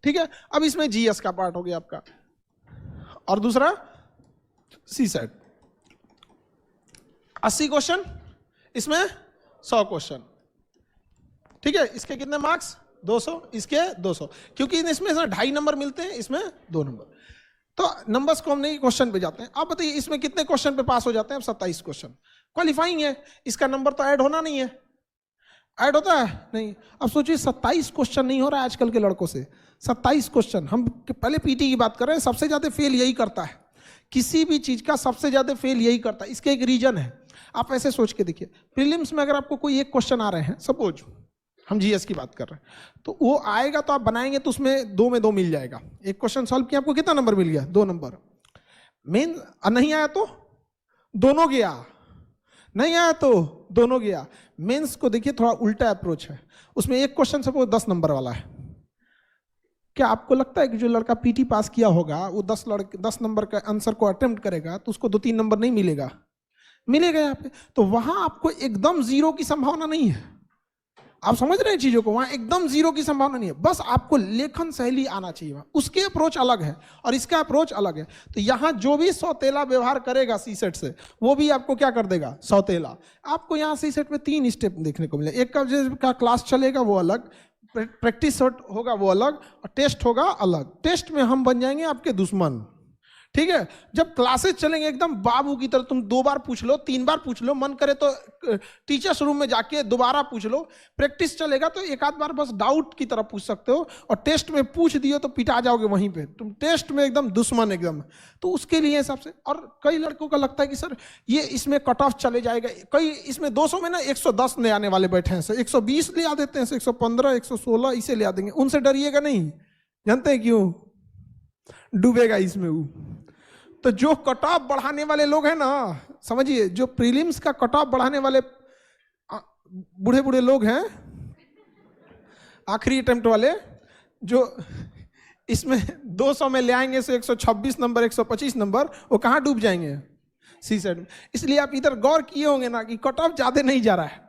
ठीक है, अब इसमें जीएस का पार्ट हो गया आपका, और दूसरा सी सेट 80 क्वेश्चन, इसमें 100 क्वेश्चन। ठीक है, इसके कितने मार्क्स 200, इसके 200, क्योंकि इसमें 2.5 नंबर मिलते हैं, इसमें 2 नंबर। तो नंबर्स को हम नहीं, क्वेश्चन पे जाते हैं। आप बताइए इसमें कितने क्वेश्चन पे पास हो जाते हैं? 27 क्वेश्चन, क्वालिफाइंग है, इसका नंबर तो ऐड होना नहीं है। ऐड होता है नहीं। अब सोचिए 27 क्वेश्चन नहीं हो रहा है आजकल के लड़कों से। 27 क्वेश्चन, हम पहले पीटी की बात कर रहे हैं, सबसे ज्यादा फेल यही करता है, किसी भी चीज का सबसे ज्यादा फेल यही करता है। इसके एक रीजन है, आप ऐसे सोच के देखिए, प्रीलिम्स में अगर आपको कोई एक क्वेश्चन आ रहे हैं, सपोज हम जीएस की बात कर रहे हैं, तो वो आएगा तो आप बनाएंगे तो उसमें 2 में 2 मिल जाएगा। एक क्वेश्चन सॉल्व किया, आपको कितना नंबर मिल गया? 2 नंबर। मेन नहीं आया तो दोनों गया, नहीं आया तो दोनों गया। मेंस को देखिए थोड़ा उल्टा अप्रोच है, उसमें एक क्वेश्चन सपोज 10 नंबर वाला है। क्या आपको लगता है कि जो लड़का पीटी पास किया होगा वो 10 नंबर का आंसर को अटेम्प्ट करेगा तो उसको 2-3 नंबर नहीं मिलेगा? मिलेगा यहाँ पे। तो वहां आपको एकदम 0 की संभावना नहीं है। आप समझ रहे हैं चीजों को? वहां एकदम 0 की संभावना नहीं है, बस आपको लेखन शैली आना चाहिए। वहां उसके अप्रोच अलग है और इसका अप्रोच अलग है। तो यहां जो भी सौतेला व्यवहार करेगा सी सेट से, वो भी आपको क्या कर देगा? सौतेला। आपको यहाँ सी सेट में 3 स्टेप देखने को मिले। एक का क्लास चलेगा वो अलग, प्रैक्टिस होगा वो अलग, और टेस्ट होगा अलग। टेस्ट में हम बन जाएंगे आपके दुश्मन। ठीक है, जब क्लासेस चलेंगे एकदम बाबू की तरह, तुम 2 बार पूछ लो, 3 बार पूछ लो, मन करे तो टीचर्स रूम में जाके दोबारा पूछ लो। प्रैक्टिस चलेगा तो एक आध बार बस डाउट की तरह पूछ सकते हो, और टेस्ट में पूछ दियो तो पिटा जाओगे वहीं पे, तुम टेस्ट में एकदम दुश्मन एकदम। तो उसके लिए सबसे, और कई लड़कों का लगता है कि सर ये इसमें कट ऑफ चले जाएगा, कई इसमें 200 में ना 110 ले आने वाले बैठे हैं, 120 ले आ देते हैं, 115, 116 इसे ले आ देंगे। उनसे डरिएगा नहीं, जानते हैं क्यों? डूबेगा इसमें वो। तो जो कट ऑफ बढ़ाने वाले लोग हैं ना, समझिए, जो प्रीलिम्स का कट ऑफ बढ़ाने वाले बूढ़े बूढ़े लोग हैं, आखिरी अटेम्प्ट वाले, जो इसमें 200 में ले आएंगे से 126 नंबर, 125 नंबर, वो कहाँ डूब जाएंगे? सी सेट में। इसलिए आप इधर गौर किए होंगे ना कि कट ऑफ ज्यादा नहीं जा रहा है,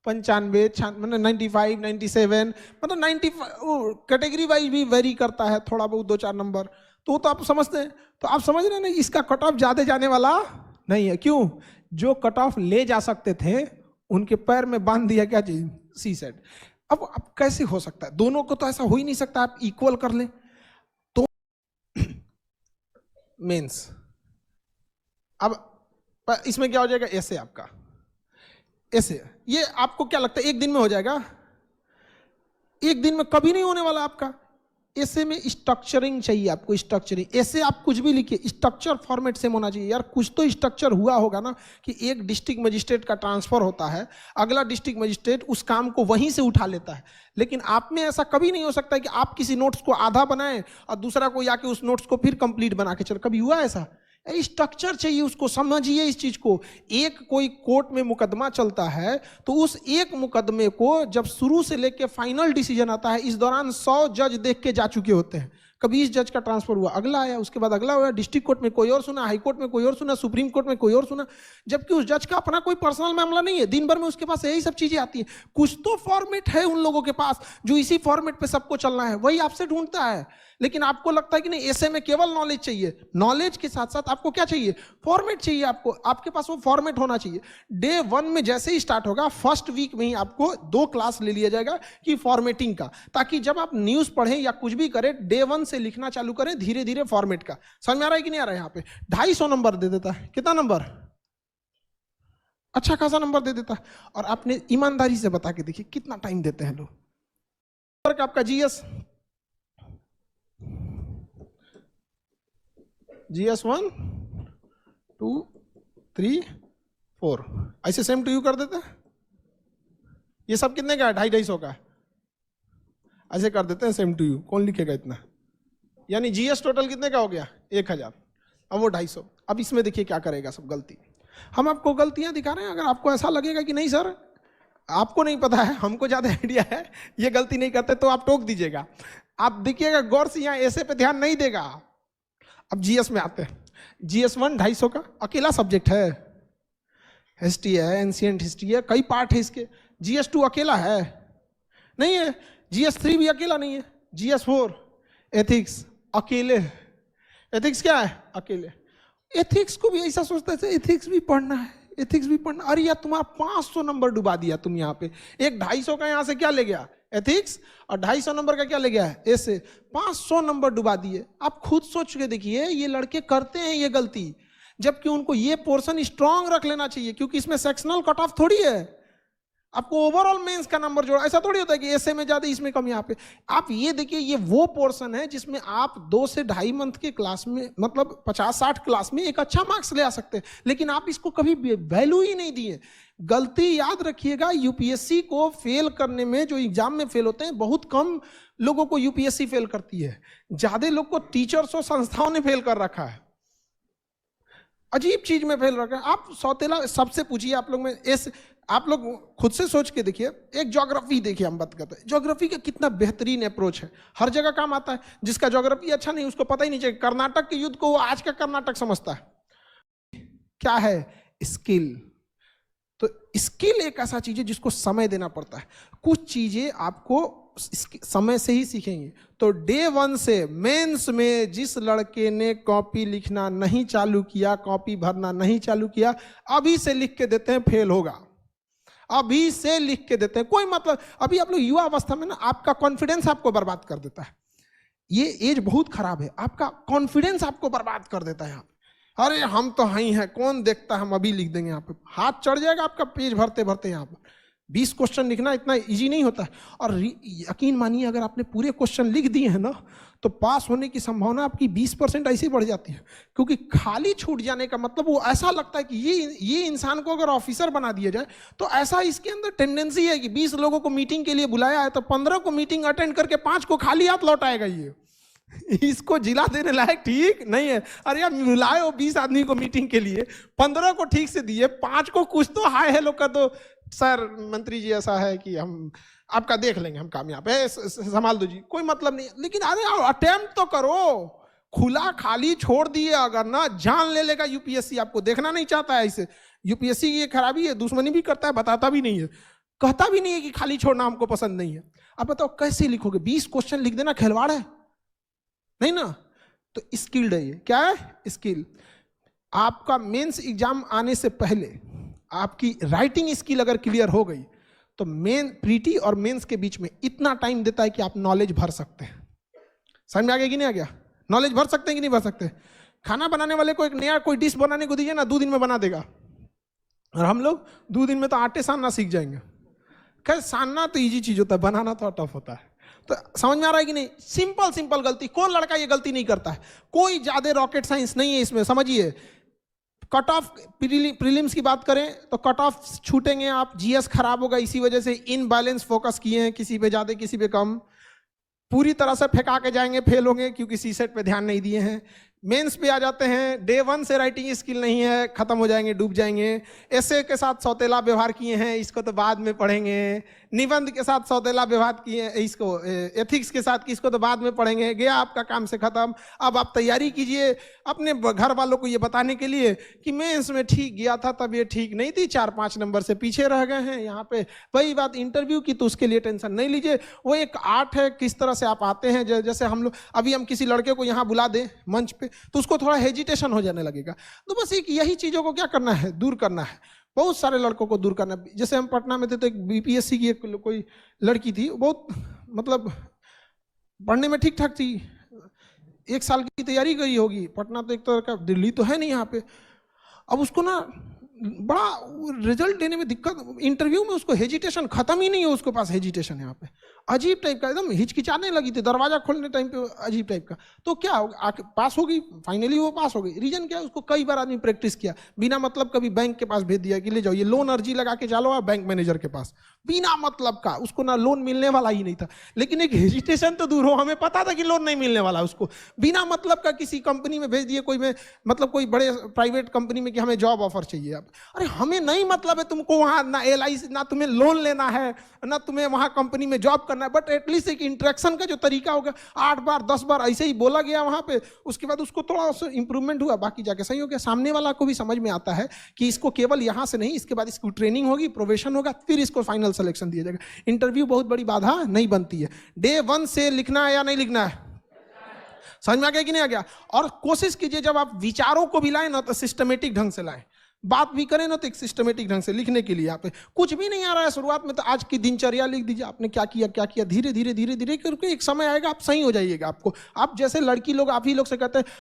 95, मतलब 95, 97, मतलब 95 कैटेगरी वाइज भी वेरी करता है थोड़ा बहुत, 2-4 नंबर। तो आप समझते हैं, तो आप समझ रहे हैं ना, इसका कट ऑफ ज्यादा जाने वाला नहीं है। क्यों? जो कट ऑफ ले जा सकते थे उनके पैर में बांध दिया क्या चीज? सी सेट। अब कैसे हो सकता है? दोनों को तो ऐसा हो ही नहीं सकता आप इक्वल कर ले। तो मेंस, अब इसमें क्या हो जाएगा? ऐसे आपका ऐसे, ये आपको क्या लगता है एक दिन में हो जाएगा? एक दिन में कभी नहीं होने वाला आपका। ऐसे में स्ट्रक्चरिंग चाहिए आपको, स्ट्रक्चरिंग। ऐसे आप कुछ भी लिखिए, स्ट्रक्चर फॉर्मेट सेम होना चाहिए। यार कुछ तो स्ट्रक्चर हुआ होगा ना, कि एक डिस्ट्रिक्ट मजिस्ट्रेट का ट्रांसफर होता है, अगला डिस्ट्रिक्ट मजिस्ट्रेट उस काम को वहीं से उठा लेता है। लेकिन आप में ऐसा कभी नहीं हो सकता कि आप किसी नोट्स को आधा बनाएं और दूसरा कोई आके उस नोट्स को फिर कंप्लीट बना के चलो। कभी हुआ ऐसा? स्ट्रक्चर चाहिए उसको, समझिए इस चीज को। एक कोई कोर्ट में मुकदमा चलता है तो उस एक मुकदमे को जब शुरू से लेके फाइनल डिसीजन आता है, इस दौरान 100 जज देख के जा चुके होते हैं। कभी इस जज का ट्रांसफर हुआ, अगला आया, उसके बाद अगला हुआ, डिस्ट्रिक्ट कोर्ट में कोई और सुना, हाई कोर्ट में कोई और सुना, सुप्रीम कोर्ट में कोई और सुना। जबकि उस जज का अपना कोई पर्सनल मामला नहीं है, दिन भर में उसके पास यही सब चीजें आती है। कुछ तो फॉर्मेट है उन लोगों के पास जो इसी फॉर्मेट पे सबको चलना है, वही आपसे ढूंढता है। लेकिन आपको लगता है कि नहीं, ऐसे में केवल नॉलेज चाहिए। नॉलेज के साथ साथ आपको क्या चाहिए? फॉर्मेट चाहिए। आपको, आपके पास वो फॉर्मेट होना चाहिए। डे 1 में जैसे ही स्टार्ट होगा, फर्स्ट वीक में ही आपको 2 क्लास ले लिया जाएगा कि फॉर्मेटिंग का, ताकि जब आप न्यूज पढ़ें या कुछ भी करें, डे 1 से लिखना चालू करें धीरे धीरे फॉर्मेट का। समझ में आ रहा है कि नहीं आ रहा है? यहाँ पे 250 नंबर दे देता है। कितना नंबर? अच्छा खासा नंबर दे देता है। और आपने ईमानदारी से बता के देखिए कितना टाइम देते हैं लोग। आपका जीएस, GS 1, 2, 3, 4 ऐसे सेम टू यू कर देते हैं। ये सब कितने का है? 250-250 का। ऐसे कर देते हैं सेम टू यू। कौन लिखेगा इतना? यानी GS टोटल कितने का हो गया? 1000। अब वो 250। अब इसमें देखिए क्या करेगा सब गलती। हम आपको गलतियां दिखा रहे हैं। अगर आपको ऐसा लगेगा कि नहीं सर आपको नहीं पता है, हमको ज्यादा आइडिया है, ये गलती नहीं करते, तो आप टोक दीजिएगा। आप देखिएगा गौर से, यहाँ ऐसे पे ध्यान नहीं देगा। अब जीएस में आते हैं। GS 1 250 का अकेला सब्जेक्ट है। हिस्ट्री है, एंशिएंट हिस्ट्री है, कई पार्ट है इसके। GS 2 अकेला है नहीं है। GS 3 भी अकेला नहीं है। GS 4 एथिक्स अकेले, एथिक्स क्या है? अकेले। एथिक्स को भी ऐसा सोचता है एथिक्स भी पढ़ना है, एथिक्स भी पढ़ना। अरे यार तुम्हारा 500 नंबर डुबा दिया तुम यहाँ पे। एक 250 का यहाँ से क्या ले गया? एथिक्स। और 250 नंबर का क्या ले गया है? ऐसे 500 नंबर डुबा दिए। आप खुद सोच के देखिए, ये लड़के करते हैं ये गलती, जबकि उनको ये पोर्शन स्ट्रांग रख लेना चाहिए, क्योंकि इसमें सेक्शनल कट ऑफ थोड़ी है। आपको ओवरऑल मेंस का नंबर जोड़ा, ऐसा थोड़ी होता है कि ऐसे में ज्यादा इसमें कम। यहाँ पे आप ये देखिए, ये वो पोर्शन है जिसमें आप 2 से ढाई मंथ के क्लास में, मतलब 50-60 क्लास में एक अच्छा मार्क्स ले आ सकते हैं, लेकिन आप इसको कभी वैल्यू ही नहीं दिए। गलती याद रखिएगा, यूपीएससी को फेल करने में, जो एग्जाम में फेल होते हैं, बहुत कम लोगों को यूपीएससी फेल करती है, ज्यादा लोग को टीचर्स और संस्थाओं ने फेल कर रखा है, अजीब चीज में फेल रखा है। आप सौतेला सबसे पूछिए, आप लोग में आप लोग खुद से सोच के देखिए। एक ज्योग्राफी देखिए, हम बात करते हैं ज्योग्राफी का कितना बेहतरीन अप्रोच है, हर जगह काम आता है। जिसका ज्योग्राफी अच्छा नहीं उसको पता ही नहीं चाहिए। कर्नाटक के युद्ध को वो आज का कर्नाटक समझता है। क्या है? स्किल। तो स्किल एक ऐसा चीज है जिसको समय देना पड़ता है। कुछ चीजें आपको समय से ही सीखेंगे। तो डे 1 से मेंस में जिस लड़के ने कॉपी लिखना नहीं चालू किया, कॉपी भरना नहीं चालू किया, अभी से लिख के देते हैं फेल होगा। अभी से लिख के देते हैं, कोई मतलब। अभी आप लोग युवा अवस्था में ना, आपका कॉन्फिडेंस आपको बर्बाद कर देता है। ये एज बहुत खराब है, आपका कॉन्फिडेंस आपको बर्बाद कर देता है। यहाँ पे अरे हम तो हैं ही हैं, कौन देखता है, हम अभी लिख देंगे। यहाँ पे हाथ चढ़ जाएगा आपका पेज भरते भरते। यहाँ पर 20 क्वेश्चन लिखना इतना इजी नहीं होता है। और यकीन मानिए, अगर आपने पूरे क्वेश्चन लिख दिए हैं ना, तो पास होने की संभावना आपकी 20% ऐसे ही बढ़ जाती है। क्योंकि खाली छूट जाने का मतलब, वो ऐसा लगता है कि ये इंसान को अगर ऑफिसर बना दिया जाए, तो ऐसा इसके अंदर टेंडेंसी है कि 20 लोगों को मीटिंग के लिए बुलाया है, तो 15 को मीटिंग अटेंड करके 5 को खाली हाथ लौटाएगा। ये इसको जिला देने लायक ठीक नहीं है। अरे यार, बुलाए हो 20 आदमी को मीटिंग के लिए, 15 को ठीक से दिए, 5 को कुछ तो हाय हेलो कर दो, सर मंत्री जी ऐसा है कि हम आपका देख लेंगे, हम कामयाब है, संभाल दो जी, कोई मतलब नहीं। लेकिन अरे अटेम्प्ट तो करो। खुला खाली छोड़ दिए अगर ना, जान ले लेगा यूपीएससी। आपको देखना नहीं चाहता है ऐसे। यूपीएससी की ये खराबी है, दुश्मनी भी करता है, बताता भी नहीं है, कहता भी नहीं है कि खाली छोड़ना हमको पसंद नहीं है। अब बताओ कैसे लिखोगे? 20 क्वेश्चन लिख देना खिलवाड़ है नहीं ना। तो स्किल्ड है ये। क्या है? स्किल। आपका मेंस एग्जाम आने से पहले आपकी राइटिंग स्किल अगर क्लियर हो गई, तो मेन प्रीटी और मेंस के बीच में इतना टाइम देता है कि आप नॉलेज भर सकते हैं। समझ में आ गया कि नहीं आ गया? नॉलेज भर सकते हैं कि नहीं भर सकते? खाना बनाने वाले को एक नया कोई डिश बनाने को दीजिए ना, 2 दिन में बना देगा। और हम लोग 2 दिन में तो आटे सानना सीख जाएंगे। खैर, सानना तो इजी चीज होता है, बनाना थोड़ा टफ होता है। तो समझ में आ रहा है कि नहीं? सिंपल सिंपल गलती। कौन लड़का ये गलती नहीं करता है? कोई ज्यादा रॉकेट साइंस नहीं है इसमें। समझिए, कट ऑफ प्रीलिम्स की बात करें तो कट ऑफ छूटेंगे आप, जीएस खराब होगा, इसी वजह से इनबैलेंस फोकस किए हैं, किसी पे ज्यादा किसी पे कम, पूरी तरह से फेंका के जाएंगे, फेल होंगे क्योंकि सीसेट पे ध्यान नहीं दिए हैं। मेंस पे आ जाते हैं, डे 1 से राइटिंग स्किल नहीं है, खत्म हो जाएंगे, डूब जाएंगे। एसे के साथ सौतेला व्यवहार किए हैं, इसको तो बाद में पढ़ेंगे। निबंध के साथ सौतेला व्यवहार किए, इसको एथिक्स के साथ किसको तो बाद में पढ़ेंगे। गया आपका काम से खत्म। अब आप तैयारी कीजिए अपने घर वालों को ये बताने के लिए कि मेंस में ठीक गया था, तब ये ठीक नहीं थी, 4-5 नंबर से पीछे रह गए हैं। यहाँ पे वही बात इंटरव्यू की, तो उसके लिए टेंशन नहीं लीजिए। वो एक आर्ट है, किस तरह से आप आते हैं। जैसे हम लोग अभी हम किसी लड़के को यहाँ बुला दें मंच पे, तो उसको थोड़ा हेजिटेशन हो जाने लगेगा। तो बस एक यही चीजों को क्या करना है, दूर करना है। बहुत सारे लड़कों को दूर करना है। जैसे हम पटना में थे, तो एक बीपीएससी की कोई लड़की थी, बहुत मतलब पढ़ने में ठीक ठाक थी, 1 साल की तैयारी करी होगी। पटना तो एक तरह का दिल्ली तो है नहीं यहाँ पे। अब उसको ना बड़ा रिजल्ट देने में दिक्कत, इंटरव्यू में उसको हेजिटेशन, खत्म ही नहीं है उसके पास हेजिटेशन। यहाँ पे अजीब टाइप का, एकदम हिचकिचाने लगी थी दरवाजा खोलने टाइम पे, अजीब टाइप का। तो क्या पास हो गई, फाइनली वो पास हो गई। रीजन क्या है? उसको कई बार आदमी प्रैक्टिस किया, बिना मतलब कभी बैंक के पास भेज दिया कि ले जाओ ये लोन अर्जी लगा के चलो बैंक मैनेजर के पास, बिना मतलब का। उसको ना लोन मिलने वाला ही नहीं था, लेकिन एक हेजिटेशन तो दूर हो, हमें पता था कि लोन नहीं मिलने वाला। उसको बिना मतलब का किसी कंपनी में भेज दिए, कोई में मतलब कोई बड़े प्राइवेट कंपनी में कि हमें जॉब ऑफर चाहिए। अब अरे हमें नहीं मतलब है तुमको वहां ना LIC, ना तुम्हें लोन लेना है, ना तुम्हें वहां कंपनी में जॉब करना है, बट एटलीस्ट एक इंटरेक्शन का जो तरीका होगा, 8 बार 10 बार ऐसे ही बोला गया वहां पे, उसके बाद उसको थोड़ा इंप्रूवमेंट हुआ, बाकी जाके सही हो गया। सामने वाला को भी समझ में आता है कि इसको केवल यहां से नहीं, इसके बाद इसको ट्रेनिंग होगी, प्रोवेशन होगा, फिर इसको फाइनल सिलेक्शन दिया जाएगा। इंटरव्यू बहुत बड़ी बाधा नहीं बनती है। डे 1 से लिखना है या नहीं लिखना है? समझ में आ गया कि नहीं आ गया? और कोशिश कीजिए जब आप विचारों को भी लाएं ना तो सिस्टमेटिक ढंग से लाएं, बात भी करें ना तो एक सिस्टमेटिक ढंग से लिखने के लिए। आप कुछ भी नहीं आ रहा है शुरुआत में तो आज की दिनचर्या लिख दीजिए, आपने क्या किया, धीरे धीरे करके एक समय आएगा आप सही हो जाइएगा। आपको आप जैसे लड़की लोग आप ही लोग से कहते हैं